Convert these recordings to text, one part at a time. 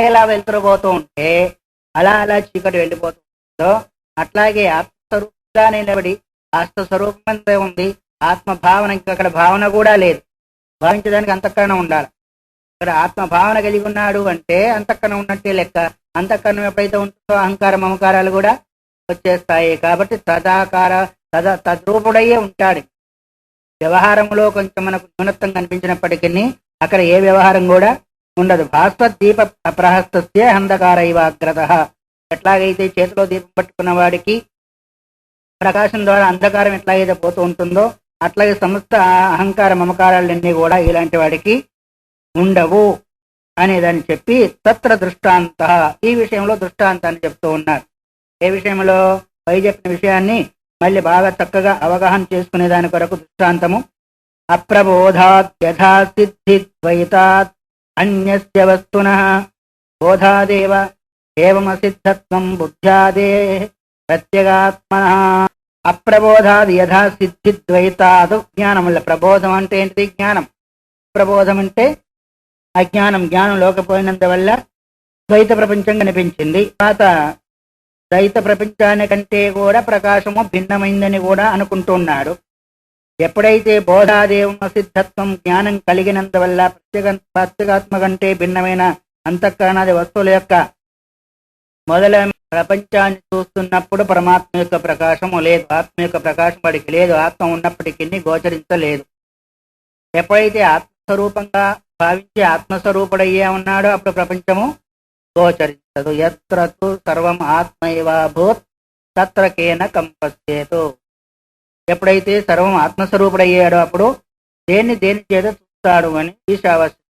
ఎలా వెళ్తురుపోతూ ఉంటే అలా అలా చీకటి వెళ్ళిపోతుందో అట్లాగే ఆత్మస్వరూపంగా నిలబడి ఆత్మస్వరూపంతో ఉంది. ఆత్మ భావన, ఇంకక్కడ భావన కూడా లేదు. భావించడానికి అంతఃకరణం ఉండాలి. ఇక్కడ ఆత్మ భావన కలిగి ఉన్నాడు అంటే అంతఃకరణం ఉన్నట్టే లెక్క. అంతఃకరణం ఎప్పుడైతే ఉంటుందో అహంకార మమకారాలు కూడా వచ్చేస్తాయి. కాబట్టి తద్రూపుడయ్యే ఉంటాడు. వ్యవహారంలో కొంచెం మనకు న్యూనత్వం కనిపించినప్పటికీ అక్కడ ఏ వ్యవహారం కూడా ఉండదు. భాస్వద్దీప అప్రహస్తస్య అంధకార ఇవాగ్రత. ఎట్లాగైతే చేతిలో దీపం పట్టుకున్న వాడికి ప్రకాశం ద్వారా అంధకారం ఎట్లాగైతే పోతూ ఉంటుందో అట్లాగే సమస్త అహంకార మమకారాలన్నీ కూడా ఇలాంటి వాడికి ఉండవు అనేదాన్ని చెప్పి తత్ర దృష్టాంత, ఈ విషయంలో దృష్టాంతాన్ని చెప్తూ ఉన్నారు. ఏ విషయంలో? పై చెప్పిన విషయాన్ని మళ్ళీ బాగా చక్కగా అవగాహన చేసుకునే దాని కొరకు దృష్టాంతము. అప్రబోధాత్ యథా సిద్ధి ద్వైతాత్ అన్యస్య వస్తునః బోధాదేవ ఏవమసిద్ధత్వం బుద్ధ్యాదే ప్రత్యేగాత్మనః. అప్రబోధాది యథా సిద్ధి ద్వైతాదు జ్ఞానం. ప్రబోధం అంటే ఏంటిది? జ్ఞానం. ప్రబోధం అంటే అజ్ఞానం. జ్ఞానం లేకపోయినందువల్ల ద్వైత ప్రపంచం కనిపించింది. తర్వాత ద్వైత ప్రపంచానికంటే కూడా ప్రకాశము భిన్నమైందని కూడా అనుకుంటున్నాడు. ఎప్పుడైతే బోధాదేవం సిద్ధత్వం జ్ఞానం కలిగినందువల్ల ప్రత్యేగాత్మ కంటే భిన్నమైన అంతఃకరణాది వస్తువుల యొక్క మొదలైన ప్రపంచాన్ని చూస్తున్నప్పుడు పరమాత్మ యొక్క ప్రకాశము లేదు. ఆత్మ యొక్క ప్రకాశం వాడికి లేదు. ఆత్మ ఉన్నప్పటికీ గోచరించలేదు. ఎప్పుడైతే ఆత్మస్వరూపంగా భావించి ఆత్మస్వరూపుడయ్యే ఉన్నాడో అప్పుడు ప్రపంచము గోచరించదు. యత్ర తు సర్వం ఆత్మైవాభూత్ తత్ర కేన కంపస్యేతు. ఎప్పుడైతే సర్వం ఆత్మస్వరూపుడయ్యాడో అప్పుడు దేని చేత చూస్తాడు అని ఈశావాస్యం.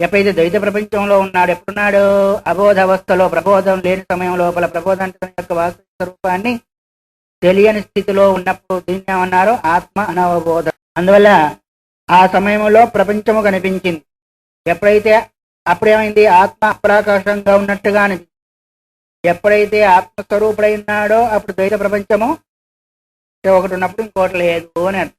ఎప్పుడైతే ద్వైత ప్రపంచంలో ఉన్నాడు, ఎప్పుడున్నాడు? అబోధ అవస్థలో, ప్రబోధం లేని సమయం లోపల. ప్రబోధం అంటే తన యొక్క వాస్తవిక స్వరూపాన్ని తెలియని స్థితిలో ఉన్నప్పుడు దీన్ని ఏమన్నారు? ఆత్మ అనవబోధ. అందువల్ల ఆ సమయంలో ప్రపంచము కనిపించింది. ఎప్పుడైతే అప్పుడేమైంది? ఆత్మ అప్రాకాశంగా ఉన్నట్టుగా అనిపించింది. ఎప్పుడైతే ఆత్మస్వరూపుడైనాడో అప్పుడు ద్వైత ప్రపంచము ఒకటి ఉన్నప్పుడు ఇంకోటి లేదు అని అర్థం.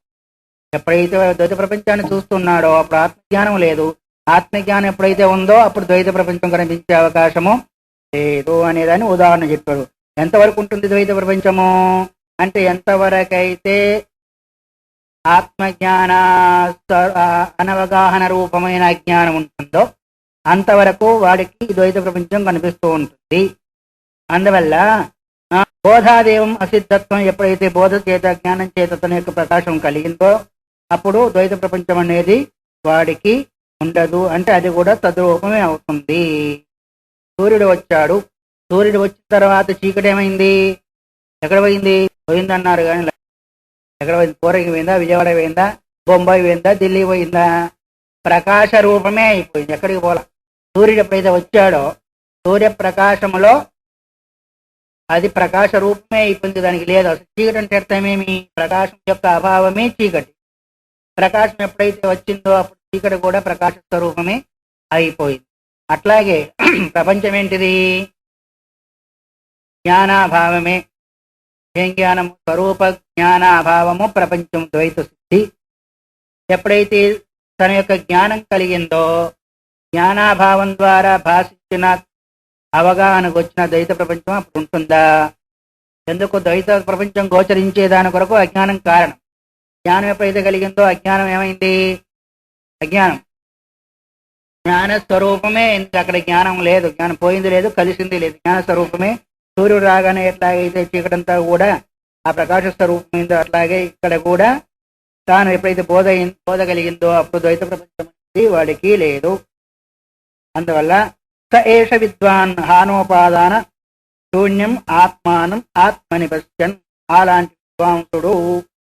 ఎప్పుడైతే ద్వైత ప్రపంచాన్ని చూస్తున్నాడో అప్పుడు ఆత్మజ్ఞానం లేదు. ఆత్మజ్ఞానం ఎప్పుడైతే ఉందో అప్పుడు ద్వైత ప్రపంచం కనిపించే అవకాశము లేదు అనేదాన్ని ఉదాహరణ చెప్పాడు. ఎంతవరకు ఉంటుంది ద్వైత ప్రపంచము అంటే ఎంతవరకైతే ఆత్మజ్ఞాన అనవగాహన రూపమైన అజ్ఞానం ఉంటుందో అంతవరకు వాడికి ద్వైత ప్రపంచం కనిపిస్తూ ఉంటుంది. అందువల్ల బోధాదేవం అసిద్ధత్వం, ఎప్పుడైతే బోధ చేత జ్ఞానం చేత తన యొక్క ప్రకాశం కలిగిందో అప్పుడు ద్వైత ప్రపంచం అనేది వాడికి ఉండదు. అంటే అది కూడా తద్రూపమే అవుతుంది. సూర్యుడు వచ్చాడు. సూర్యుడు వచ్చిన తర్వాత చీకటి ఏమైంది? ఎక్కడ పోయింది? పోయిందన్నారు కానీ ఎక్కడ పోయింది? పూరకి పోయిందా? విజయవాడ పోయిందా? బొంబాయి పోయిందా? ఢిల్లీ పోయిందా? ప్రకాశ రూపమే అయిపోయింది. ఎక్కడికి పోలా. సూర్యుడు ఎప్పుడైతే వచ్చాడో సూర్యప్రకాశములో అది ప్రకాశ రూపమే అయిపోయింది. దానికి లేదు అసలు. చీకటి అంటే అర్థమేమి? ప్రకాశం యొక్క అభావమే చీకటి. ప్రకాశం ఎప్పుడైతే వచ్చిందో అప్పుడు చీకటి కూడా ప్రకాశ స్వరూపమే అయిపోయింది. అట్లాగే ప్రపంచం ఏంటిది? జ్ఞానాభావమే. ఏం జ్ఞానము? స్వరూప జ్ఞానాభావము ప్రపంచం ద్వైత సిద్ధి. ఎప్పుడైతే తన యొక్క జ్ఞానం కలిగిందో జ్ఞానాభావం ద్వారా భాషించిన అవగాహనకు వచ్చిన ద్వైత ప్రపంచం అప్పుడు ఉంటుందా? ఎందుకు? ద్వైత ప్రపంచం గోచరించేదాని కొరకు అజ్ఞానం కారణం. జ్ఞానం ఎప్పుడైతే కలిగిందో అజ్ఞానం ఏమైంది? అజ్ఞానం జ్ఞానస్వరూపమే. అక్కడ జ్ఞానం లేదు. జ్ఞానం పోయింది లేదు, కలిసింది లేదు. జ్ఞానస్వరూపమే. సూర్యుడు రాగానే ఎట్లాగైతే చీకటంతా కూడా ఆ ప్రకాశ స్వరూపమైందో అట్లాగే ఇక్కడ కూడా తాను ఎప్పుడైతే బోధ కలిగిందో అప్పుడు ద్వైత ప్రపంచం అనేది వాడికి లేదు. అందువల్ల స ఏష విద్వాన్ హానోపాదాన శూన్యం ఆత్మానం ఆత్మని పశ్యన్. అలాంటి విద్వాంసుడు.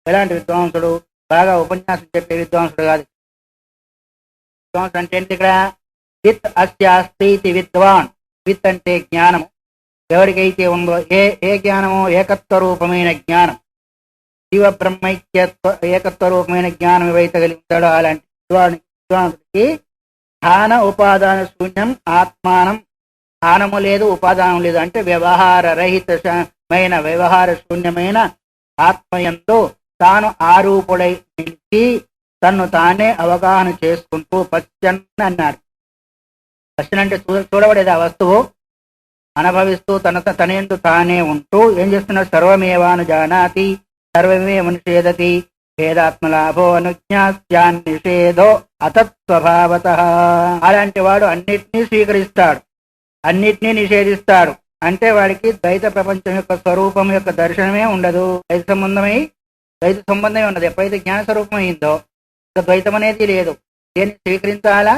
ఎలాంటి విద్వాంసుడు? బాగా ఉపన్యాసం చెప్పే విద్వాంసుడు కాదు. విద్వాంసుడు అంటే ఏంటి? ఇక్కడ విత్ అస్యాస్తి విద్వాన్. విత్ అంటే జ్ఞానము. ఎవరికైతే ఉందో ఏ జ్ఞానము? ఏకత్వ రూపమైన జ్ఞానం. శివ బ్రహ్మైక్యత్వ ఏకత్వ రూపమైన జ్ఞానం ఎవరైతే కలిగి ఉంటాడో అలాంటి విద్వాంసుడికి స్థాన ఉపాదాన శూన్యం ఆత్మానం. స్థానము లేదు, ఉపాదానం లేదు. అంటే వ్యవహార రహితమైన వ్యవహార శూన్యమైన ఆత్మయంతో తాను ఆరూపుడై నిలిచి తన్ను తానే అవగాహన చేసుకుంటూ పశ్చన్ అన్నాడు. పశ్యన్ అంటే చూడబడేది ఆ వస్తువు, అనుభవిస్తూ తనయందు తానే ఉంటూ ఏం చేస్తున్నాడు? సర్వమేవాను జానాతి సర్వమేవ నిషేధతి భేదాత్మలాభో అనుజ్ఞాస్యాన్ నిషేధో అతత్స్వభావతః. అలాంటి వాడు అన్నిటినీ స్వీకరిస్తాడు, అన్నిటినీ నిషేధిస్తాడు. అంటే వాడికి ద్వైత ప్రపంచం యొక్క స్వరూపం యొక్క దర్శనమే ఉండదు. ద్వైత సంబంధమే ఉండదు. ఎప్పుడైతే జ్ఞాన స్వరూపం అయిందో ఇక ద్వైతం అనేది లేదు. దేన్ని స్వీకరించాలా,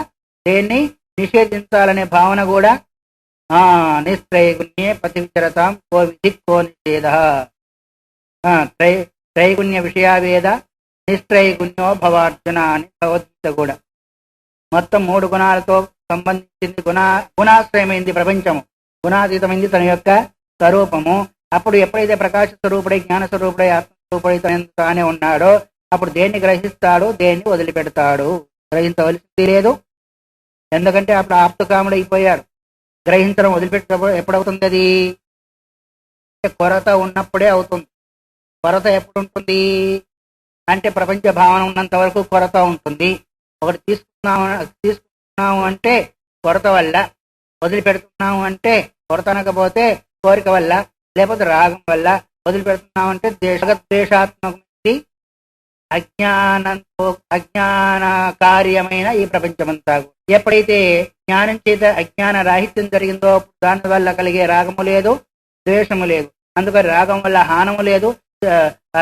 దేన్ని నిషేధించాలనే భావన కూడా నిస్త్రైగుణ్యే పతివిచరతాం కో విధి కో నిషేధ. త్రైగుణ్య విషయావేద నిస్త్రైగుణ్యో భవార్జున అని భగవద్గీత కూడా. మొత్తం 3 గుణాలతో సంబంధించింది. గుణాశ్రయమైంది ప్రపంచము, గుణాతీతమైంది తన యొక్క స్వరూపము. అప్పుడు ఎప్పుడైతే ప్రకాశ స్వరూపుడై జ్ఞాన స్వరూపుడై ఆత్మస్వరూపుడై తానే ఉన్నాడో అప్పుడు దేన్ని గ్రహిస్తాడు, దేన్ని వదిలిపెడతాడు. గ్రహించవలసింది లేదు, ఎందుకంటే అప్పుడు ఆప్తకాముడు అయిపోయాడు. గ్రహించడం వదిలిపెట్టడం ఎప్పుడవుతుంది? అది కొరత ఉన్నప్పుడే అవుతుంది. కొరత ఎప్పుడు ఉంటుంది అంటే ప్రపంచ భావన ఉన్నంత వరకు కొరత ఉంటుంది. ఒకటి తీసుకున్నాము అంటే కొరత వల్ల, వదిలిపెడుతున్నాము అంటే కొరత అనకపోతే కోరిక వల్ల, లేకపోతే రాగం వల్ల వదిలిపెడుతున్నాము అంటే ద్వేషాత్మకమైనది అజ్ఞాన కార్యమైన ఈ ప్రపంచమంతా. ఎప్పుడైతే జ్ఞానం చేత అజ్ఞాన రాహిత్యం జరిగిందో దాని వల్ల కలిగే రాగము లేదు, ద్వేషము లేదు. అందుకని రాగం వల్ల హానము లేదు,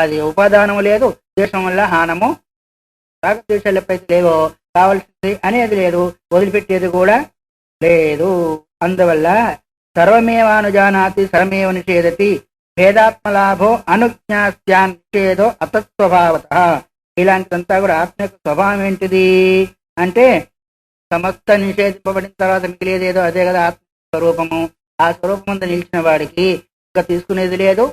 అది ఉపాదానము లేదు. ద్వేషం వల్ల హానము, రాగద్వేషాలు ఎప్పుడైతే లేవో కావలసింది అనేది లేదు, వదిలిపెట్టేది కూడా లేదు. అందువల్ల సర్వమేవానుజానాతి సర్వమేవ నిషేధతి భేదాత్మలాభో అనుజ్ఞాస్యాన్ నిషేధో అతత్స్వభావతః. ఇలాంటిదంతా కూడా ఆత్మ యొక్క స్వభావం ఏంటిది అంటే సమస్త నిషేధింపబడిన తర్వాత మిగిలేదేదో అదే కదా ఆత్మ స్వరూపము. ఆ స్వరూపం అంతా నిలిచిన వాడికి ఇంకా తీసుకునేది లేదు,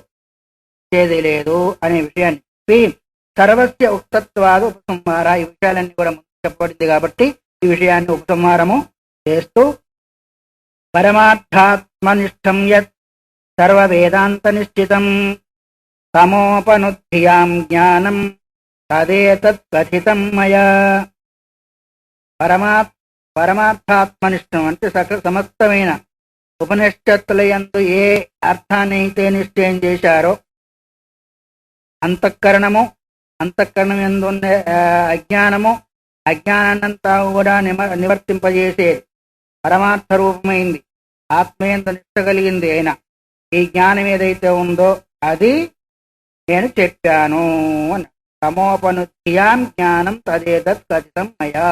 చేది లేదు అనే విషయాన్ని చెప్పి సర్వస్య ఉక్తత్వాదు ఉపసంహార. ఈ విషయాలన్నీ కూడా ముందు చెప్పబడింది కాబట్టి ఈ విషయాన్ని ఉపసంహారము చేస్తూ పరమార్థాత్మనిష్టం యత్ సర్వ వేదాంత నిశ్చితం తమోపనుధ్యాం జ్ఞానం తదేతత్ కథితం మయా. పరమార్థాత్మనిష్టం అంటే సమస్తమైన ఉపనిషత్తులయందు ఏ అర్థాన్ని అయితే నిశ్చయం చేశారో అంతఃకరణం యందు అజ్ఞానాన్నంతా కూడా నివర్తింపజేసేది పరమార్థ రూపమైంది, ఆత్మయంత నిష్ట కలిగింది అయిన ఈ జ్ఞానం ఏదైతే ఉందో అది నేను చెప్పాను అని. తమోపనుధ్యాం జ్ఞానం తదేతత్ కథితం మయా.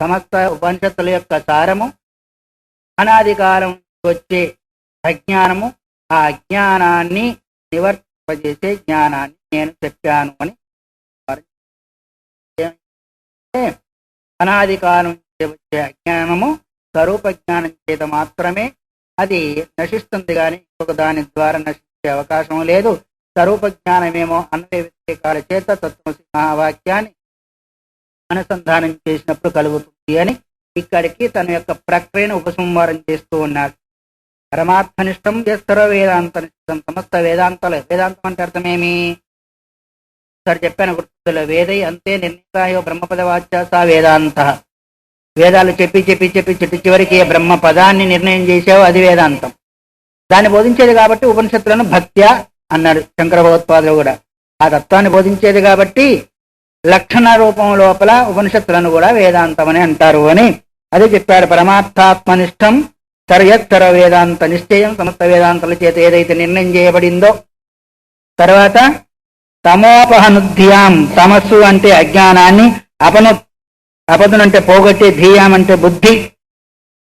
సమస్త ఉపనిషత్తుల యొక్క సారము, అనాది కాలం వచ్చే అజ్ఞానము, ఆ అజ్ఞానాన్ని నివర్తింపజేసే జ్ఞానాన్ని నేను చెప్పాను అని. అనాది కాలం వచ్చే అజ్ఞానము స్వరూప జ్ఞానం చేత మాత్రమే అది నశిస్తుంది, కానీ ఇంకొక దాని ద్వారా నశించే అవకాశం లేదు. స్వరూప జ్ఞానమేమో అన్వయ వ్యతిరేకాల చేత తత్వమసి మహావాక్యాన్ని అనుసంధానం చేసినప్పుడు కలుగుతుంది అని ఇక్కడికి తన యొక్క ప్రక్రియను ఉపసంహారం చేస్తూ ఉన్నాడు. పరమార్థనిష్టం సర్వ వేదాంత నిష్టం. సమస్త వేదాంతాలు, వేదాంతం అంటే అర్థమేమి సరే చెప్పాను గుర్తులో. వేదై అంతే నిర్ణీతాయో బ్రహ్మపదవాచ్య సా వేదాంత. వేదాలు చెప్పి చివరికి ఏ బ్రహ్మ పదాన్ని నిర్ణయం చేసావో అది వేదాంతం. దాన్ని బోధించేది కాబట్టి ఉపనిషత్తులను భక్త్య అన్నాడు శంకర భగవత్పాదులు కూడా. ఆ తత్వాన్ని బోధించేది కాబట్టి లక్షణ రూపం లోపల ఉపనిషత్తులను కూడా వేదాంతం అని అంటారు అని అదే చెప్పాడు. పరమార్థాత్మనిష్టం సర్యత్తర వేదాంత నిశ్చయం. సమస్త వేదాంతాల చేత ఏదైతే నిర్ణయం చేయబడిందో. తర్వాత తమోపహనుధ్యాం. తమస్సు అంటే అజ్ఞానాన్ని, అపదునంటే పోగొట్టే, ధీయాం అంటే బుద్ధి.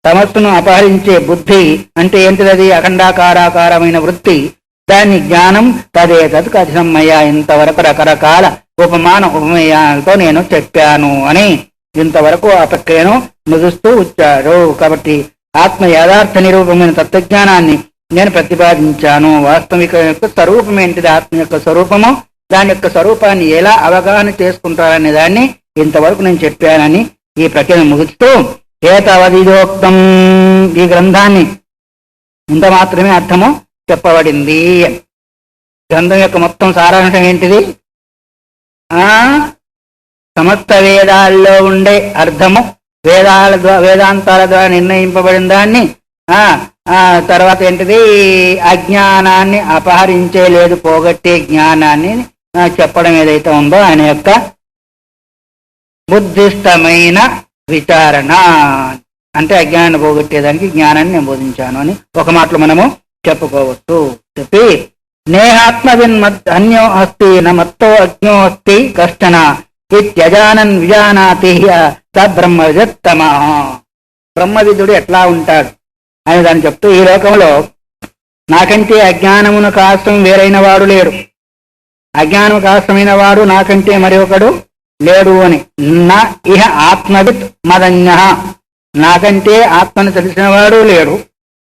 తమస్సును అపహరించే బుద్ధి అంటే ఏంటిది? అఖండాకారాకారమైన వృత్తి. దాన్ని జ్ఞానం తదేతత్ కథితమయ్యా. ఇంతవరకు రకరకాల ఉపమేయాలతో నేను చెప్పాను అని ఇంతవరకు ఆ ప్రక్రియను ముగిస్తూ వచ్చాడు. కాబట్టి ఆత్మ యథార్థ నిరూపమైన తత్వజ్ఞానాన్ని నేను ప్రతిపాదించాను. వాస్తవిక యొక్క స్వరూపం ఏంటిది? ఆత్మ యొక్క స్వరూపము, దాని యొక్క స్వరూపాన్ని ఎలా అవగాహన చేసుకుంటారనే దాన్ని ఇంతవరకు నేను చెప్పానని ఈ ప్రక్రియను ముగిస్తూ ఏతవదిదోక్తం. ఈ గ్రంథాన్ని ఇంత మాత్రమే అర్థము చెప్పబడింది. గ్రంథం యొక్క మొత్తం సారాంశం ఏంటిది? సమస్త వేదాల్లో ఉండే అర్థము వేదాంతాల ద్వారా నిర్ణయింపబడిన దాన్ని ఆ ఆ తర్వాత ఏంటిది అజ్ఞానాన్ని అపహరించే లేదు పోగొట్టే జ్ఞానాన్ని చెప్పడం ఏదైతే ఉందో ఆయన యొక్క బుద్ధిష్టమైన విచారణ. అంటే అజ్ఞానాన్ని పోగొట్టేదానికి జ్ఞానాన్ని నేను బోధించాను అని ఒక మాటలో మనము చెప్పుకోవచ్చు. చెప్పి నేహాత్మవిన్ అన్యో అస్తి నమత్తో అజ్ఞో అస్తి కష్టన ఇత్యజానన్ విజానాతి స బ్రహ్మవిదత్తమ. బ్రహ్మవిదుడు ఎట్లా ఉంటాడు అని దాన్ని చెప్తూ ఈ లోకంలో నాకంటే అజ్ఞానమునకు ఆశ్రయం వేరైన వాడు లేడు, అజ్ఞానముకు ఆశ్రమైన వాడు నాకంటే మరి ఒకడు లేడు అని. నా ఇహ ఆత్మవిత్ మదన్య, నాకంటే ఆత్మను తెలిసిన వాడు లేడు,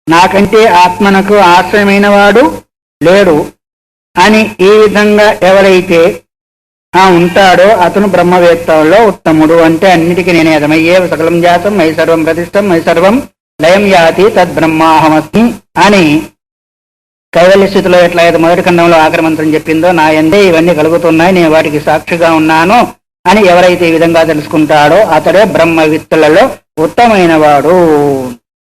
నాకంటే ఆత్మనకు ఆశ్రయమైన వాడు లేడు అని ఈ విధంగా ఎవరైతే ఉంటాడో అతను బ్రహ్మవేత్తలో ఉత్తముడు. అంటే అన్నిటికీ నేనే అదమయ్యే సకలం జాతం మై సర్వం ప్రతిష్టం మై సర్వం లయం యాతి తద్బ్రహ్మాహమస్మి అని కైవల్య స్థితిలో ఎట్లయితే మొదటి ఖండంలో ఆఖరి మంత్రం చెప్పిందో నా యందే ఇవన్నీ కలుగుతున్నాయి, నేను వాటికి సాక్షిగా ఉన్నాను అని ఎవరైతే ఈ విధంగా తెలుసుకుంటాడో అతడే బ్రహ్మవిత్తులలో ఉత్తమైన వాడు.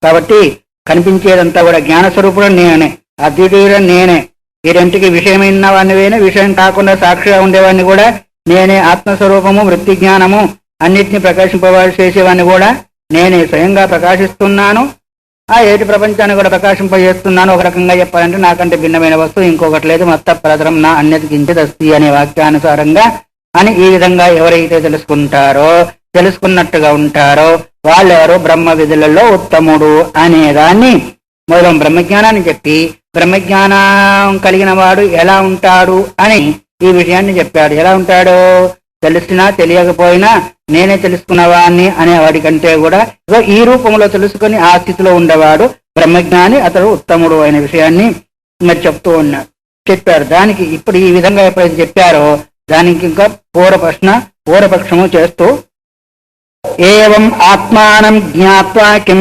కాబట్టి కనిపించేదంతా కూడా జ్ఞానస్వరూపుడు నేనే, అద్వితీయుడు నేనే, ఈ రెంటికి విషయమైన వాడిని విషయం కాకుండా సాక్షిగా ఉండేవాడిని కూడా నేనే, ఆత్మస్వరూపము వృత్తి జ్ఞానము అన్నిటిని ప్రకాశింపవాడు చేసేవాడిని కూడా నేనే, స్వయంగా ప్రకాశిస్తున్నాను, ఆ ఏటి ప్రపంచాన్ని కూడా ప్రకాశింపజేస్తున్నాను. ఒక రకంగా చెప్పాలంటే నాకంటే భిన్నమైన వస్తువు ఇంకొకటి లేదు, మత్త ప్రదరం నా అన్యతి కించిత్ అస్తి అనే వాక్యానుసారంగా అని ఈ విధంగా ఎవరైతే తెలుసుకుంటారో తెలుసుకున్నట్టుగా ఉంటారో వాళ్ళెవరో బ్రహ్మ విధులలో ఉత్తముడు అనేదాన్ని మొదలం బ్రహ్మజ్ఞానాన్ని చెప్పి బ్రహ్మజ్ఞానం కలిగిన వాడు ఎలా ఉంటాడు అని ఈ విషయాన్ని చెప్పాడు. ఎలా ఉంటాడో తెలిసినా తెలియకపోయినా నేనే తెలుసుకున్నవాడిని అనేవాడి కంటే కూడా ఈ రూపంలో తెలుసుకుని ఆ స్థితిలో ఉండేవాడు బ్రహ్మజ్ఞాని, అతడు ఉత్తముడు అనే విషయాన్ని మరి చెప్తూ ఉన్నాడు, చెప్పారు. దానికి ఇప్పుడు ఈ విధంగా ఎప్పుడైతే చెప్పారో దానికి ఇంకా పూర్వపక్షము చేస్తూ ఏవం ఆత్మానం జ్ఞాత్వా కిం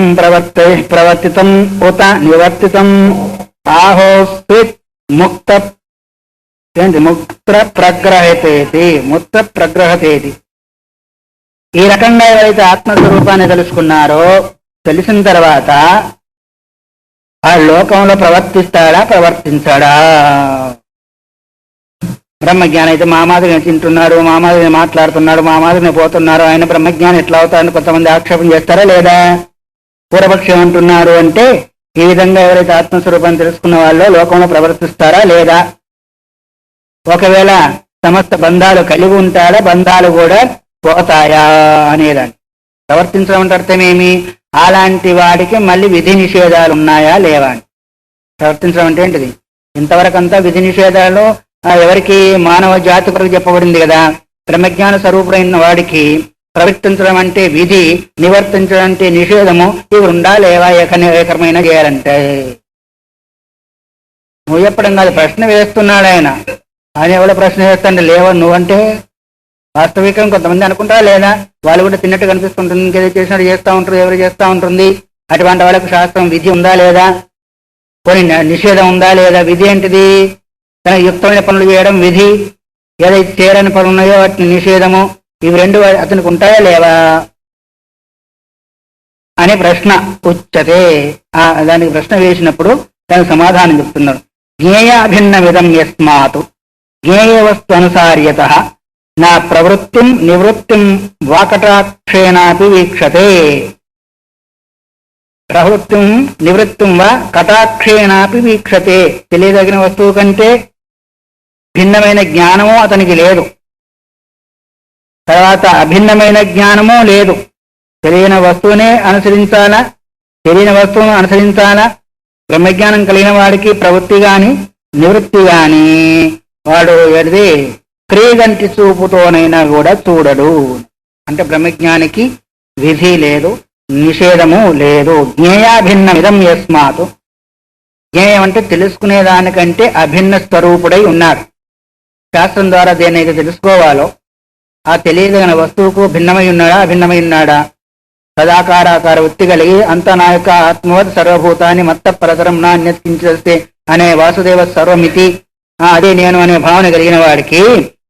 ప్రవర్తితం ఉత నివర్తితం ఆహోస్విత్ ముక్త ప్రగ్రహతేతి. ఈ రకంగా ఎవరైతే ఆత్మస్వరూపాన్ని తెలుసుకున్నారో తెలిసిన తర్వాత ఆ లోకంలో ప్రవర్తించాడా? బ్రహ్మజ్ఞానం అయితే మా మాదిరిని తింటున్నాడు, మా మాదిరిని మాట్లాడుతున్నాడు, మా మాదిరిని పోతున్నారు, ఆయన బ్రహ్మజ్ఞానం ఎట్లా అవుతారని కొంతమంది ఆక్షేపం చేస్తారా లేదా? పూర్వపక్షం అంటున్నారు అంటే ఈ విధంగా ఎవరైతే ఆత్మస్వరూపాన్ని తెలుసుకున్న వాళ్ళు లోకంలో ప్రవర్తిస్తారా లేదా? ఒకవేళ సమస్త బంధాలు కలిగి ఉంటాడా, బంధాలు కూడా పోతాయా అనేదాన్ని. ప్రవర్తించడం అంటే అర్థమేమి? అలాంటి వాడికి మళ్ళీ విధి నిషేధాలు ఉన్నాయా లేవా అని. ప్రవర్తించడం అంటే ఏంటిది? ఇంతవరకంతా విధి నిషేధాలు ఎవరికి? మానవ జాతి కొరకు చెప్పబడింది కదా. బ్రహ్మజ్ఞాన స్వరూపుడైన వాడికి ప్రవర్తించడం అంటే విధి, నివర్తించడం అంటే నిషేధము. ఇవి ఉండా లేవా ఏకరమైన చేయాలంటే? నువ్వు చెప్పడం కాదు, ప్రశ్న వేస్తున్నాడు ఆయన. ఆయన ఎవరో ప్రశ్న వేస్తాంటే లేవా నువ్వంటే వాస్తవికం కొంతమంది అనుకుంటారా లేదా? వాళ్ళు కూడా తిన్నట్టు కనిపిస్తుంటుంది, ఇంకేదో చేసినట్టు చేస్తూ ఉంటారు, ఎవరు చేస్తూ ఉంటుంది. అటువంటి వాళ్ళకు శాస్త్రం విధి ఉందా లేదా, కొన్ని నిషేధం ఉందా లేదా? విధి ఏంటిది? తన యుక్తమైన పనులు చేయడం విధి, ఏదైతే చేయని పనులు ఉన్నాయో వాటిని నిషేధము. ఇవి రెండు అతనికి ఉంటాయా లేవా అనే ప్రశ్న ఉచ్యతే. దానికి ప్రశ్న వేసినప్పుడు దానికి సమాధానం చెప్తున్నారు. జ్ఞేయాభిన్న విధం యస్మాత్ జ్ఞేయ వస్తు అనుసార్యత నా ప్రవృత్తిం నివృత్తిం వాకటాక్షేనాపి వీక్షతే. ప్రవృత్తిం నివృత్తిం వా కటాక్షేనాపి వీక్షతే. తెలియదగిన వస్తువు కంటే భిన్నమైన జ్ఞానము అతనికి లేదు, తర్వాత అభిన్నమైన జ్ఞానము లేదు. తెలియని వస్తువునే అనుసరించాలా, తెలియని వస్తువును అనుసరించాలా? బ్రహ్మజ్ఞానం కలిగిన వాడికి ప్రవృత్తి గాని నివృత్తి గాని వాడు ఏది క్రీగంటి చూపుతోనైనా కూడా చూడడు. అంటే బ్రహ్మజ్ఞానికి విధి లేదు, నిషేధము లేదు. జ్ఞేయాభిన్నమిదం యస్మాత్. జ్ఞేయం అంటే తెలుసుకునే దానికంటే అభిన్న స్వరూపుడై ఉన్నాడు. శాస్త్రం ద్వారా దేనైతే తెలుసుకోవాలో ఆ తెలియదగిన వస్తువుకు భిన్నమై ఉన్నాడా, అభిన్నమై ఉన్నాడా? సదాకారాకార వృత్తి కలిగి అంత నా యొక్క ఆత్మవత్ సర్వభూతాన్ని మత్త పరతరం నా అన్యత్కించేస్తే అనే వాసుదేవ సర్వమితి, అదే నేను అనే భావన కలిగిన వాడికి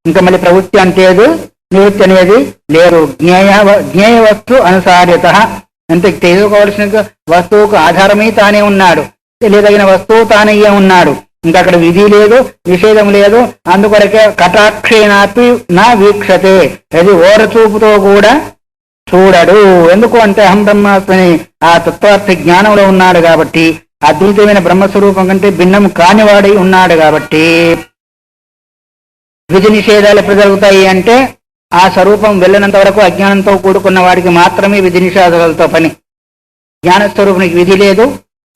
ఇంకా మళ్ళీ ప్రవృత్తి అంటేదు నివృత్తి అనేది లేదు. జ్ఞేయ వస్తు అనుసార్యత, అంటే తెలుసుకోవాల్సిన వస్తువుకు ఆధారమే తానే ఉన్నాడు, తెలియదగిన వస్తువు తానయ్యే ఉన్నాడు. ఇంకా అక్కడ విధి లేదు, నిషేధం లేదు. అందుకొరకే కటాక్షేనాపి నా వీక్షతే, అది ఓరచూపుతో కూడా చూడడు. ఎందుకు అంటే అహం బ్రహ్మాస్మిని ఆ తత్వార్థ జ్ఞానంలో ఉన్నాడు కాబట్టి, అద్భుతమైన బ్రహ్మస్వరూపం కంటే భిన్నం కానివాడై ఉన్నాడు కాబట్టి. విధి నిషేధాలు ఎప్పుడు జరుగుతాయి అంటే ఆ స్వరూపం వెళ్ళినంత వరకు అజ్ఞానంతో కూడుకున్న వాడికి మాత్రమే విధి నిషేధాలతో పని. జ్ఞానస్వరూపునికి విధి లేదు.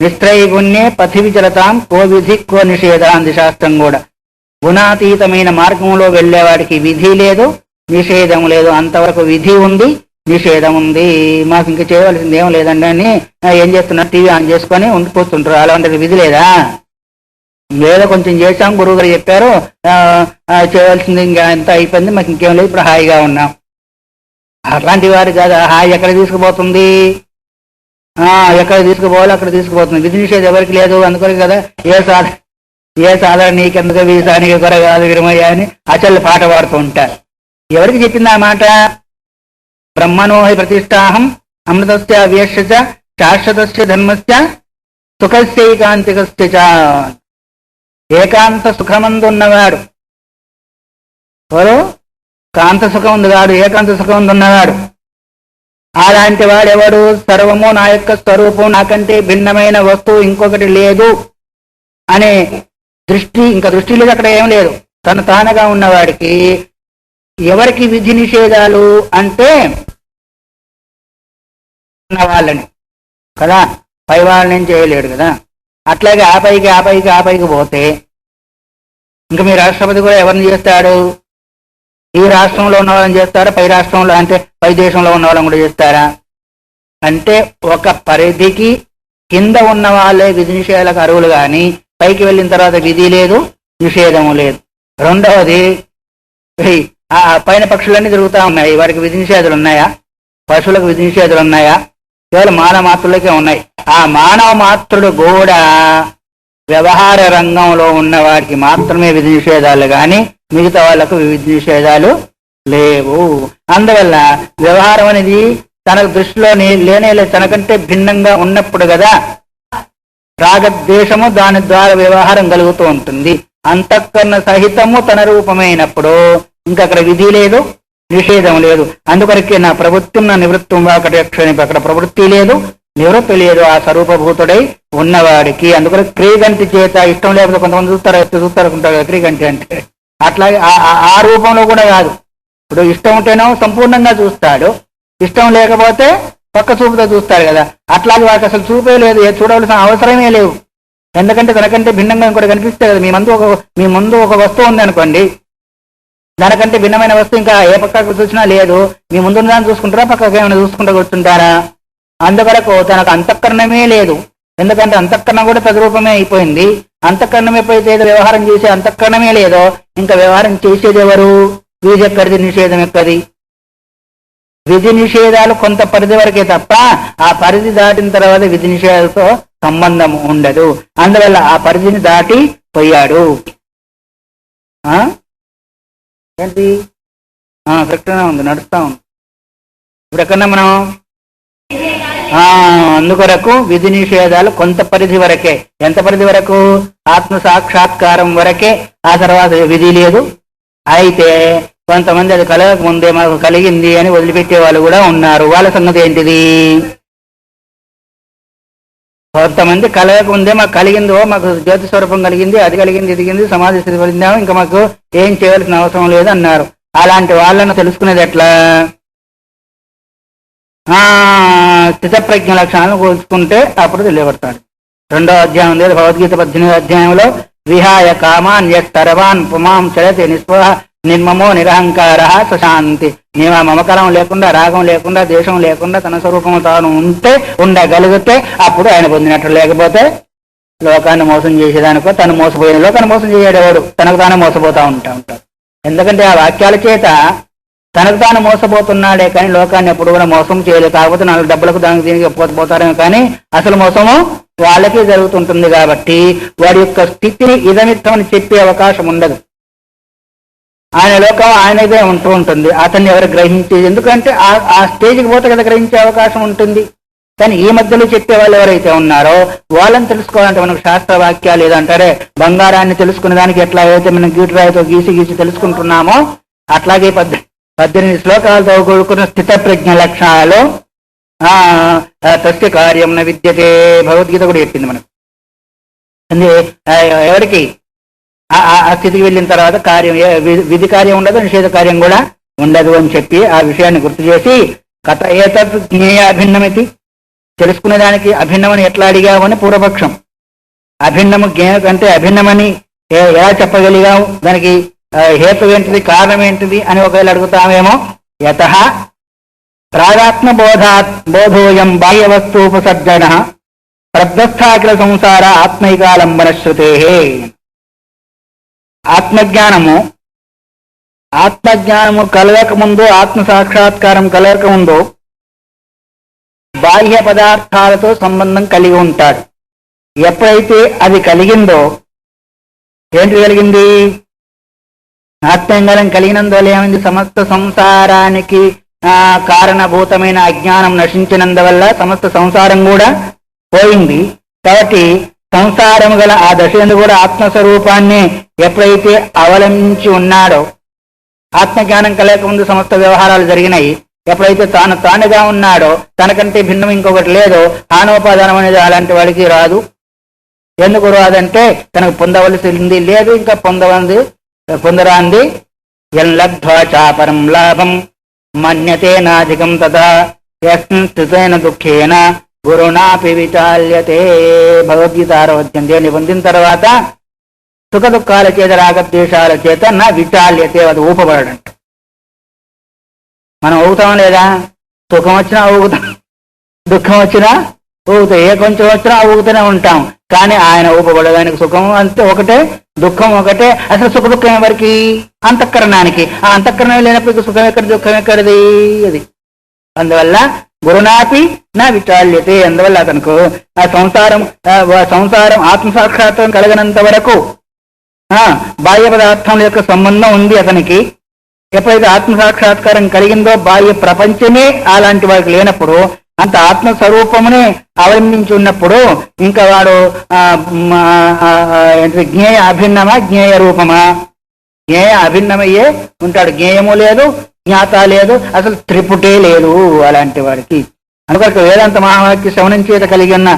నిస్త్రైగుణ్యే పథివి చలతాం కో విధి కో నిషేధ అంది శాస్త్రం కూడా. గుణాతీతమైన మార్గంలో వెళ్ళేవాడికి విధి లేదు, నిషేధం లేదు. అంతవరకు విధి ఉంది, నిషేధం ఉంది. మాకు ఇంక చేయవలసింది ఏం లేదండి అని ఏం చేస్తున్నారు, టీవీ ఆన్ చేసుకొని ఉండిపోతుంటారు. అలాంటిది విధి లేదా? ఏదో కొంచెం చేశాం, గురువు గారు చెప్పారు, చేయవలసింది ఇంకా ఎంత అయిపోయింది, మాకు ఇంకేం లేదు, ఇప్పుడు హాయిగా ఉన్నాం. అట్లాంటి వారు కదా హాయి ఎక్కడ తీసుకుపోతుంది, ఎక్కడ తీసుకుపోవాలి అక్కడ తీసుకుపోతుంది. విధి నిషేధం ఎవరికి లేదు. అందుకొరకు కదా ఏ సాధారణ నీకెందుకు వీసానికి కొరగాదు విరమయ్య అని అచల్ పాట పాడుతూ ఉంటారు. ఎవరికి చెప్పింది ఆ మాట? బ్రహ్మణోహి ప్రతిష్టాహం అమృతస్య అవ్యశ్చ శాశ్వతస్య ధర్మస్య సుఖస్యైకాంతికస్య. ఏకాంత సుఖమందున్నవాడు ఎవరు? కాంత సుఖం ఉందిగాడు, ఏకాంత సుఖం ఉందున్నవాడు. అలాంటి వాడెవడు? సర్వము నా యొక్క స్వరూపం, నాకంటే భిన్నమైన వస్తువు ఇంకొకటి లేదు అనే దృష్టి, ఇంకా దృష్టి లేదు, అక్కడ ఏం లేదు. తను తానుగా ఉన్నవాడికి ఎవరికి విధి నిషేధాలు అంటే వాళ్ళని కదా, పై వాళ్ళని చేయలేడు కదా. అట్లాగే ఆ పైకి పోతే ఇంకా మీ రాష్ట్రపతి కూడా ఎవరిని చేస్తాడు? ఈ రాష్ట్రంలో ఉన్న వాళ్ళని చేస్తారా, పై రాష్ట్రంలో అంటే పై దేశంలో ఉన్న వాళ్ళని కూడా చేస్తారా? అంటే ఒక పరిధికి కింద ఉన్న వాళ్ళే విధి నిషేధాలకు అర్హులు, కానీ పైకి వెళ్ళిన తర్వాత విధి లేదు, నిషేధము లేదు. రెండవది, ఆ పైన పక్షులన్నీ తిరుగుతూ ఉన్నాయి, వారికి విధి నిషేధాలు ఉన్నాయా? పశువులకు విధి నిషేధాలు ఉన్నాయా? కేవలం మానవ మాత్రులకే ఉన్నాయి. ఆ మానవ మాత్రుడు కూడా వ్యవహార రంగంలో ఉన్న వారికి మాత్రమే విధి నిషేధాలు, కానీ మిగతా వాళ్లకు విధి నిషేధాలు లేవు. అందువల్ల వ్యవహారం అనేది తన దృష్టిలో లేనే తనకంటే భిన్నంగా ఉన్నప్పుడు కదా రాగద్వేషము దాని ద్వారా వ్యవహారం కలుగుతూ ఉంటుంది. అంతఃకరణ సహితము తన రూపమైనప్పుడు ఇంకా అక్కడ విధి లేదు, నిషేధం లేదు. అందుకొరకే నా ప్రవృత్తి నా నివృత్తం వాకటక్షణి, అక్కడ ప్రవృత్తి లేదు, నివృత్తి లేదు ఆ స్వరూపభూతుడై ఉన్నవాడికి. అందుకని క్రీగంటి చేత ఇష్టం లేకపోతే కొంతమంది చూస్తారుకుంటారు కదా క్రీగంటి అంటే, అట్లాగే ఆ రూపంలో కూడా కాదు. ఇప్పుడు ఇష్టం ఉంటేనో సంపూర్ణంగా చూస్తాడు, ఇష్టం లేకపోతే పక్క చూపుతో చూస్తాడు కదా. అట్లాగే వాడికి అసలు చూపే లేదు, చూడవలసిన అవసరమే లేవు. ఎందుకంటే తనకంటే భిన్నంగా ఇంకోటి కనిపిస్తే కదా. మీ ముందు ఒక వస్తువు ఉంది అనుకోండి, దానికంటే భిన్నమైన వస్తువు ఇంకా ఏ పక్కకు చూసినా లేదు. మీ ముందు దాన్ని చూసుకుంటారా, పక్కకు ఏమైనా చూసుకుంటూ కూర్చుంటారా? అందువరకు తనకు అంతఃకరణమే లేదు. ఎందుకంటే అంతఃకరణం కూడా తద్రూపమే అయిపోయింది. అంతఃకరణం ఎప్పుడైతే వ్యవహారం చేసే అంతఃకరణమే లేదో ఇంకా వ్యవహారం చేసేది ఎవరు? విధి ఎక్కడిది, నిషేధం ఎక్కడి? విధి నిషేధాలు కొంత పరిధి వరకే తప్ప ఆ పరిధి దాటిన తర్వాత విధి నిషేధాలతో సంబంధం ఉండదు. అందువల్ల ఆ పరిధిని దాటి పోయాడు. ఏంటి కరెక్ట్గానే ఉంది, నడుస్తా ఉంది. ఇప్పుడు ఎక్కడన్నా మనం అందుకొరకు విధి నిషేధాలు కొంత పరిధి వరకే. ఎంత పరిధి వరకు? ఆత్మ సాక్షాత్కారం వరకే. ఆ తర్వాత విధి లేదు. అయితే కొంతమంది అది కలగక ముందే మాకు కలిగింది అని వదిలిపెట్టే వాళ్ళు కూడా ఉన్నారు. వాళ్ళ సంగతి ఏంటిది? కొంతమంది కలగక ముందే మాకు కలిగిందో, మాకు జ్యోతి స్వరూపం కలిగింది, అది కలిగింది, ఇదిగింది, సమాధి స్థితి పొందాము, ఇంకా మాకు ఏం చేయవలసిన అవసరం లేదు అన్నారు. అలాంటి వాళ్ళను తెలుసుకునేది ఎట్లా? స్థితప్రజ్ఞ లక్షణాలను కూర్చుకుంటే అప్పుడు తెలియబడతాడు. 2వ అధ్యాయం లేదు భగవద్గీత 18వ అధ్యాయంలో విహాయ కామాన్ యస్తరవాన్ పుమాం చరతి నిస్పృహ నిర్మమో నిరహంకార సుశాంతి. నియమ మమకారం లేకుండా, రాగం లేకుండా, దేశం లేకుండా తన స్వరూపము తాను ఉండగలిగితే అప్పుడు ఆయన పొందినట్టు. లేకపోతే లోకాన్ని మోసం చేసేదానికో తను మోసపోయిన లోకాన్ని మోసం చేయడేవాడు తనకు తాను మోసపోతా ఉంటాడు. ఎందుకంటే ఆ వాక్యాల చేత తనకు తాను మోసపోతున్నాడే కానీ లోకాన్ని ఎప్పుడు కూడా మోసం చేయలేదు. కాకపోతే 4 డబ్బులకు దానికి దీనికి పోతారేమో కానీ అసలు మోసము వాళ్ళకే జరుగుతుంటుంది. కాబట్టి వాడి యొక్క స్థితిని ఇదమిత్తమని చెప్పే అవకాశం ఉండదు. ఆయన లోకం ఆయనదే ఉంటూ ఉంటుంది. అతన్ని ఎవరు గ్రహించేది? ఎందుకంటే ఆ స్టేజ్కి పోతే కదా గ్రహించే అవకాశం ఉంటుంది. కానీ ఈ మధ్యలో చెప్పే వాళ్ళు ఎవరైతే ఉన్నారో వాళ్ళని తెలుసుకోవాలంటే మనకు శాస్త్ర వాక్యాలు ఏదంటారే, బంగారాన్ని తెలుసుకునే దానికి ఎట్లా అయితే మనం గీటురాయితో గీసి తెలుసుకుంటున్నామో అట్లాగే 18 శ్లోకాలతో కూడుకున్న స్థిత ప్రజ్ఞ లక్షణాలు తస్య కార్యం న విద్యతే భగవద్గీత కూడా చెప్పింది మనకు. ఎవరికి ఆ స్థితికి వెళ్ళిన తర్వాత కార్యం విధి కార్యం ఉండదు, నిషేధ కార్యం కూడా ఉండదు అని చెప్పి ఆ విషయాన్ని గుర్తు చేసి కథ ఏతత్ జ్ఞేయ అభిన్నమితి, తెలుసుకునేదానికి అభిన్నమని ఎట్లా అడిగామని పూర్వపక్షం. అభిన్నము జ్ఞేయ కంటే అభిన్నమని ఎలా చెప్పగలిగావు, దానికి హేతు ఏంటిది, కారణం ఏంటిది అని ఒకవేళ అడుగుతామేమో. యతః ప్రాగాత్మ బోధోయం బాహ్య వస్తూపసర్జన ప్రబస్థాఖిల సంసార ఆత్మైకాలంబన శృతే. ఆత్మజ్ఞానము కలగక ముందు, ఆత్మ సాక్షాత్కారం కలగక ముందు బాహ్య పదార్థాలతో సంబంధం కలిగి ఉంటాడు. ఎప్పుడైతే అది కలిగిందో, ఏంటి కలిగింది? ఆత్మజ్ఞానం కలిగినందువల్ల ఏమైంది? సమస్త సంసారానికి కారణభూతమైన అజ్ఞానం నశించినందువల్ల సమస్త సంసారం కూడా పోయింది. కాబట్టి సంసారము గల ఆ దశయందు కూడా ఆత్మస్వరూపాన్ని ఎప్పుడైతే అవలంబించి ఉన్నాడో, ఆత్మజ్ఞానం కలగకముందు సమస్త వ్యవహారాలు జరిగినాయి. ఎప్పుడైతే తానుగా ఉన్నాడో, తనకంటే భిన్నం ఇంకొకటి లేదో, ఆనోపాదానం అనేది అలాంటి వాడికి రాదు. ఎందుకు రాదంటే తనకు పొందవలసింది లేదు, ఇంకా పొందరాంది. ఎల్లబ్ధ్వా చాపరం లాభం మన్యతే నాధికం తదా యస్మిన్ స్థితేన దుఃఖేన గురునాపి విచాల్యతే. భగవద్గీత 6వ అధ్యాయం. దేన్ని పొందిన తర్వాత సుఖ దుఃఖాల చేత రాగద్వేషాల చేత నా విచాల్యతే, అది ఊపబడడంట. మనం ఊగుతాం లేదా? సుఖం వచ్చినా ఊగుతాం, దుఃఖం వచ్చినా ఊగుతాం, ఏ కొంచెం వచ్చినా ఊగుతూనే ఉంటాం. కానీ ఆయన ఊపబడడానికి సుఖం అంతే ఒకటే, దుఃఖం ఒకటే. అసలు సుఖ దుఃఖం ఎవరికి? అంతఃకరణానికి. ఆ అంతఃకరణం లేనప్పుడు సుఖం ఎక్కడి, దుఃఖం ఎక్కడిది? అది. అందువల్ల గురునాపి నా విచాల్యతే. అందువల్ల అతనుకు ఆ సంసారం ఆత్మసాక్షాత్కారం కలగనంత వరకు బాహ్య పదార్థం యొక్క సంబంధం ఉంది అతనికి. ఎప్పుడైతే ఆత్మసాక్షాత్కారం కలిగిందో బాహ్య ప్రపంచమే అలాంటి వారికి లేనప్పుడు, అంత ఆత్మస్వరూపమునే అవలంబించి ఉన్నప్పుడు ఇంకా వాడు జ్ఞేయ అభిన్నమా, జ్ఞేయ రూపమా? జ్ఞేయ అభిన్నమయ్యే ఉంటాడు. జ్ఞేయము లేదు, జ్ఞాత లేదు, అసలు త్రిపుటే లేదు అలాంటి వాడికి. అందుకొరకు వేదాంత మహావాక్య శ్రవణం చేత కలిగి ఉన్న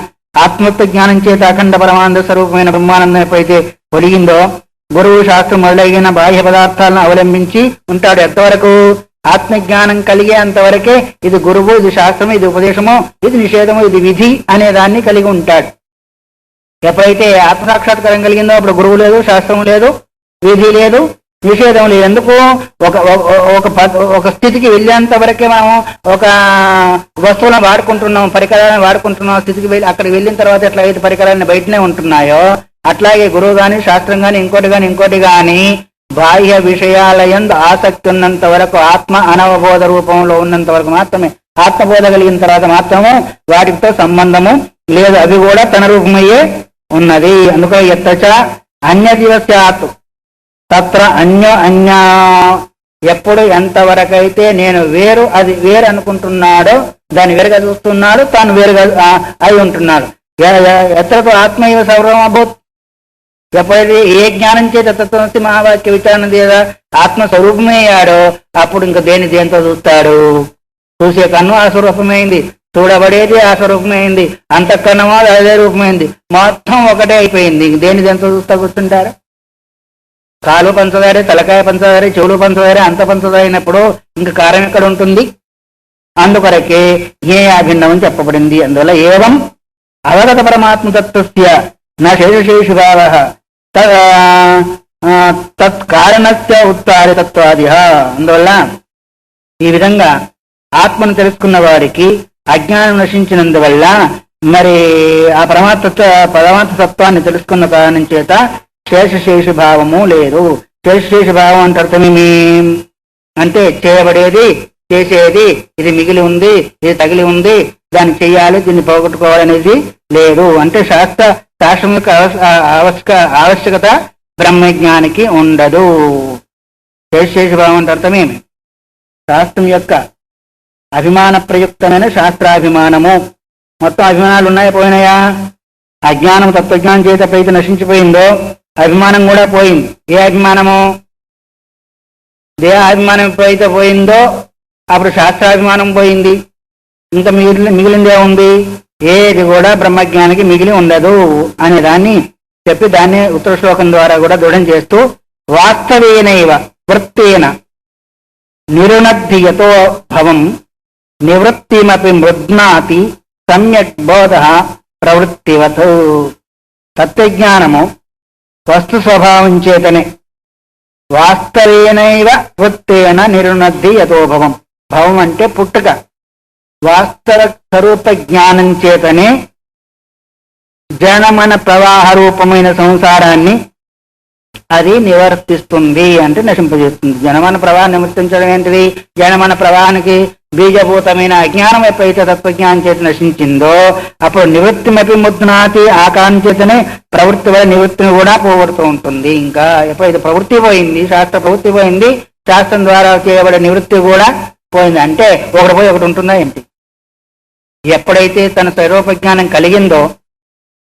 ఆత్మత్వ జ్ఞానం చేత అఖండ పరమానంద స్వరూపమైన బ్రహ్మానందం ఎప్పుడైతే పొలిగిందో, గురువు శాస్త్రం మొదలైన బాహ్య పదార్థాలను అవలంబించి ఉంటాడు. ఎంతవరకు? ఆత్మజ్ఞానం కలిగే అంతవరకే ఇది గురువు, ఇది శాస్త్రము, ఇది ఉపదేశము, ఇది నిషేధము, ఇది విధి అనే దాన్ని కలిగి ఉంటాడు. ఎప్పుడైతే ఆత్మసాక్షాత్కారం కలిగిందో అప్పుడు గురువు లేదు, శాస్త్రము లేదు, విధి లేదు, నిషేధం లేదు. ఎందుకు? ఒక స్థితికి వెళ్ళేంత వరకే మనం ఒక వస్తువులను వాడుకుంటున్నాం, పరికరాలను వాడుకుంటున్నాం. స్థితికి వెళ్ళి అక్కడికి వెళ్ళిన తర్వాత ఎట్లయితే పరికరాన్ని బయటనే ఉంటున్నాయో, అట్లాగే గురువు గాని, శాస్త్రం గాని, ఇంకోటి గాని బాహ్య విషయాలయందు ఆసక్తి ఉన్నంత వరకు, ఆత్మ అనవబోధ రూపంలో ఉన్నంత వరకు మాత్రమే, ఆత్మబోధ కలిగిన తర్వాత మాత్రము వాటితో సంబంధము లేదు. అవి కూడా తన రూపమయ్యే ఉన్నది. అందుకో ఎత్తచ అన్యదివస్యాత్ తత్ర అన్య ఎప్పుడు ఎంతవరకైతే నేను వేరు, అది వేరు అనుకుంటున్నాడో, దాన్ని వేరుగా చూస్తున్నాడు, తాను వేరుగా అయి ఉంటున్నాడు. ఎత్తతో ఆత్మీయ సర్వమభూత్. ఎప్పుడైతే ఏ జ్ఞానం చేత తత్వమసి మహావాక్య విచారణ లేదా ఆత్మస్వరూపమే అయ్యాడో అప్పుడు ఇంకా దేంతో చూస్తాడు? చూసే కన్ను ఆ స్వరూపమైంది, చూడబడేది ఆ స్వరూపమైంది, అంతఃకరణమో అదే రూపమైంది, మొత్తం ఒకటే అయిపోయింది. దేంతో చూస్తా కూర్చుంటారు? కాలు పంచదారే, తలకాయ పంచదారే, చెవులు పంచదారే, అంత పంచదార అయినప్పుడు ఇంకా కారం ఎక్కడ ఉంటుంది? అందుకొరకే జ్ఞేయాభిన్నం అని చెప్పబడింది. అందువల్ల ఏవం అవగత పరమాత్మతత్వస్య నా శేషశేషు భావ తత్కారణస్య ఉత్తారితత్వాది. అందువల్ల ఈ విధంగా ఆత్మను తెలుసుకున్న వారికి అజ్ఞానం నశించినందువల్ల మరి ఆ పరమాత్మ తత్వాన్ని తెలుసుకున్న కారణం చేత శేషశేషు భావము లేదు. శేషశేషు భావం అంటే అర్థమేమి? అంటే చేయబడేది, చేసేది, ఇది మిగిలి ఉంది, ఇది తగిలి ఉంది, దాన్ని చెయ్యాలి, దీన్ని పోగొట్టుకోవాలనేది లేదు. అంటే శాస్త్రం యొక్క ఆవశ్యకత బ్రహ్మజ్ఞానికి ఉండదు. శేషభావం అంటే అర్థమేమి? శాస్త్రం యొక్క అభిమాన ప్రయుక్తమైన శాస్త్రాభిమానము. మొత్తం అభిమానాలు ఉన్నాయా పోయినాయా? అజ్ఞానం తత్వజ్ఞానం చేత ఎప్పుడైతే నశించిపోయిందో అభిమానం కూడా పోయింది. ఏ అభిమానము? దేహాభిమానం ఎప్పుడైతే పోయిందో అప్పుడు శాస్త్రాభిమానం పోయింది. ఇంకా మిగిలిందే ఉంది? ఏది కూడా బ్రహ్మజ్ఞానికి మిగిలి ఉండదు అనే దాన్ని చెప్పి దాన్ని ఉత్తర శ్లోకం ద్వారా కూడా దృఢం చేస్తూ వాస్తవేనైవ వృత్తేన నిరుణద్ధియతో భవం నివృత్తిమపి మృద్నాతి సమ్యక్ బోధ ప్రవృత్తివత్. తత్వజ్ఞానము వస్తు స్వభావం చేతనే వాస్తవేనైవ వృత్తేన నిరుణద్ధి యతో భవం. భవం అంటే పుట్టుక. వాస్తవ స్వరూప జ్ఞానం చేతనే జనమన ప్రవాహ రూపమైన సంసారాన్ని అది నివర్తిస్తుంది, అంటే నశింపజేస్తుంది. జనమన ప్రవాహం నివర్తించడం ఏంటిది? జనమన ప్రవాహానికి బీజభూతమైన అజ్ఞానం ఎప్పుడైతే తత్వజ్ఞానం చేత నశించిందో అప్పుడు నివృత్తిమపి ముద్నాతి, ఆ కారణం చేతనే ప్రవృత్తి వల్ల నివృత్తిని కూడా పోగొడుతూ ఉంటుంది. ఇంకా ఎప్పుడైతే ప్రవృత్తి పోయింది, శాస్త్ర ప్రవృత్తి పోయింది, శాస్త్రం ద్వారా చేయబడే నివృత్తి కూడా పోయింది. అంటే ఒకటి పోయి ఒకటి ఉంటుందా ఏంటి? ఎప్పుడైతే తన స్వరూపజ్ఞానం కలిగిందో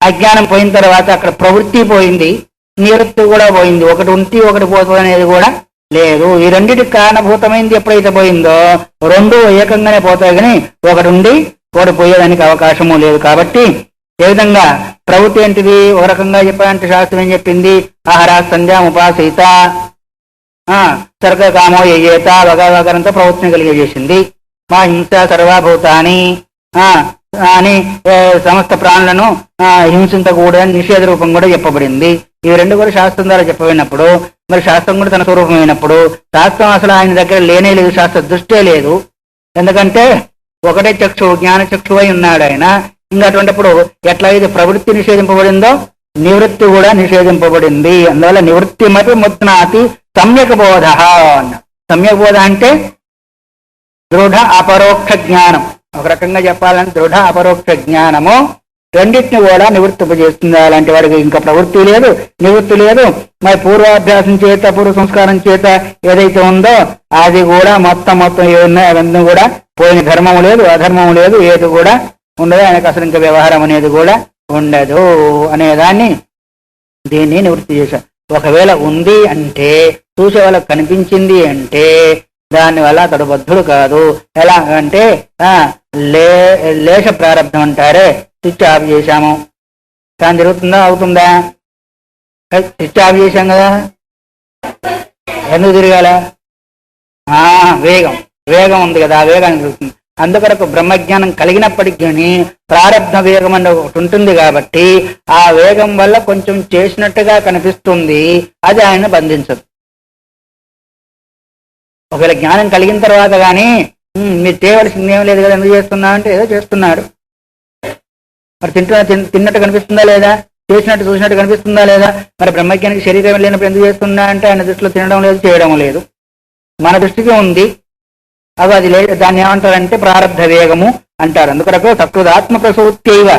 అజ్ఞానం పోయిన తర్వాత అక్కడ ప్రవృత్తి పోయింది, నివృత్తి కూడా పోయింది. ఒకటి ఉంటే ఒకటి పోతుంది అనేది కూడా లేదు. ఈ రెండింటికి కారణభూతమైంది ఎప్పుడైతే పోయిందో రెండు ఏకంగానే పోతాయి, కానీ ఒకటి ఉండి ఒకటి పోయేదానికి అవకాశము లేదు. కాబట్టి ఏ విధంగా ప్రవృత్తి ఏంటిది? ఒక రకంగా చెప్పాలంటే శాస్త్రం ఏం చెప్పింది? ఆహార సంధ్యా ఉపాసయిత సర్గ కామో యజేత వగవగరంతో ప్రవృత్తిని కలిగజేసింది. మా హింస సర్వభూతాన్ని అని సమస్త ప్రాణులను హింసించకూడదని నిషేధ రూపం కూడా చెప్పబడింది. ఇవి రెండు కూడా శాస్త్రం ద్వారా చెప్పబడినప్పుడు మరి శాస్త్రం కూడా తన స్వరూపమైనప్పుడు శాస్త్రం అసలు ఆయన దగ్గర లేనే లేదు, శాస్త్ర దృష్టే లేదు. ఎందుకంటే ఒకటే చక్షువు, జ్ఞాన చక్షువై ఉన్నాడు ఆయన. ఇంకా అటువంటిప్పుడు ఎట్లయితే ప్రవృత్తి నిషేధింపబడిందో నివృత్తి కూడా నిషేధింపబడింది. అందువల్ల నివృత్తి మతి ముద్నాతి సమ్యక్ బోధ అన్న. సమ్యక్ బోధ అంటే దృఢ అపరోక్ష జ్ఞానం. ఒక రకంగా చెప్పాలంటే దృఢ అపరోక్ష జ్ఞానము రెండింటిని కూడా నివృత్తింపజేస్తుంది. అలాంటి వాడికి ఇంకా ప్రవృత్తి లేదు, నివృత్తి లేదు. మరి పూర్వాభ్యాసం చేత పూర్వ సంస్కారం చేత ఏదైతే ఉందో అది కూడా మొత్తం ఏమున్నాయి అవన్నీ కూడా పోయిన. ధర్మము లేదు, అధర్మము లేదు, ఏది కూడా ఉండదు. ఆయనకు అసలు ఇంకా వ్యవహారం అనేది కూడా ఉండదు అనేదాన్ని దీన్ని నివృత్తి చేశారు. ఒకవేళ ఉంది అంటే చూసే వాళ్ళకి కనిపించింది అంటే దానివల్ల అతడు బద్ధుడు కాదు. ఎలా అంటే లేశ ప్రారంభం అంటారే, స్విచ్ ఆఫ్ చేశాము కానీ తిరుగుతుందా? అవుతుందా? స్విచ్ ఆఫ్ చేశాం కదా, ఎందుకు తిరగాల? వేగం ఉంది కదా, ఆ వేగాన్ని తిరుగుతుంది. అందుకొరకు బ్రహ్మజ్ఞానం కలిగినప్పటికీ ప్రారబ్ధ వేగం అన్న ఒకటి ఉంటుంది కాబట్టి ఆ వేగం వల్ల కొంచెం చేసినట్టుగా కనిపిస్తుంది, అది ఆయన బంధించదు. ఒకవేళ జ్ఞానం కలిగిన తర్వాత కానీ మీరు చేయవలసింది ఏం లేదు కదా, ఎందుకు చేస్తున్నా అంటే ఏదో చేస్తున్నాడు. మరి తిన్నట్టు కనిపిస్తుందా లేదా? చేసినట్టు చూసినట్టు కనిపిస్తుందా లేదా? మరి బ్రహ్మజ్ఞానికి శరీరం లేనప్పుడు ఎందుకు చేస్తున్నా అంటే ఆయన దృష్టిలో తినడం లేదు, చేయడం లేదు. మన దృష్టికి ఉంది, అవి అది లేదు. దాన్ని ఏమంటారంటే ప్రారబ్ధ వేగము అంటారు. అందుకొరకు తత్వదాత్మ ప్రసూత్యైవ